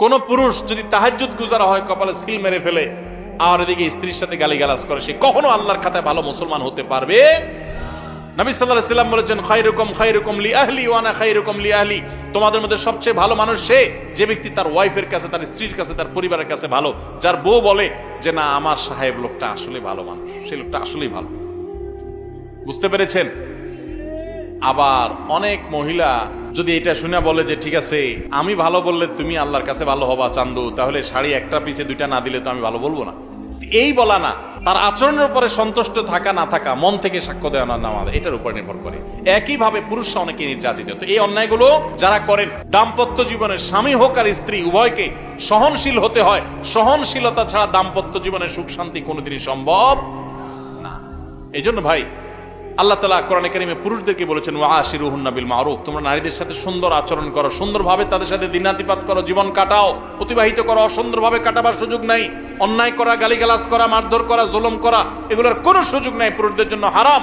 কোন পুরুষ যদি তাহাজ্জুদ গুজার হয়, কপালে সিল মেরে ফেলে, আর এদিকে স্ত্রীর সাথে গালিগালাজ করে, সে কখনো আল্লাহর খাতায় ভালো মুসলমান হতে পারবে। নবী সাল্লাল্লাহু আলাইহি ওয়াসাল্লাম বলেছেন, খায়রুকুম লিআহলি ওয়া আনা খায়রুকুম লিআহলি, তোমাদের মধ্যে সবচেয়ে ভালো মানুষ সে যে ব্যক্তি তার ওয়াইফের কাছে, তার স্ত্রীর কাছে, তার পরিবারের কাছে ভালো। যার বউ বলে যে না, আমার সাহেব লোকটা আসলে ভালো মানুষ, সেই লোকটা আসলেই ভালো। বুঝতে পেরেছেন? আবার অনেক মহিলা যদি এটা শুনে বলে যে ঠিক আছে, আমি ভালো বললে তুমি আল্লাহর কাছে ভালো হবা চান্দু, তাহলে শাড়ি একটা পিছে দুইটা না দিলে তো আমি ভালো বলবো না। এই বলা না, তার আচরণের উপরে সন্তুষ্ট থাকা না থাকা, মন থেকে সাক্ষ্য দেওয়া না নেওয়া, এটার উপর নির্ভর করে। একইভাবে পুরুষরা অনেকে নির্যাতিত। তো এই অন্যায়গুলো যারা করেন, দাম্পত্য জীবনে স্বামী হোক আর স্ত্রী উভয়কে সহনশীল হতে হয়। সহনশীলতা ছাড়া দাম্পত্য জীবনে সুখ শান্তি কোনোদিনই সম্ভব না। এই জন্য ভাই, আল্লাহ তাআলা কোরআনে কারীমে পুরুষদেরকে বলেছেন, ওয়াশিরুহুন্না বিল মারুফ, তোমরা নারীদের সাথে সুন্দর আচরণ করো, সুন্দরভাবে তাদের সাথে দিনাতিপাত করো, জীবন কাটাও, অতিবাহিত করো। অসুন্দরভাবে কাটাবার সুযোগ নাই। অন্যায় করা, গালিগালাজ করা, মারধর করা, জুলুম করা, এগুলোর কোনো সুযোগ নাই, পুরুষদের জন্য হারাম।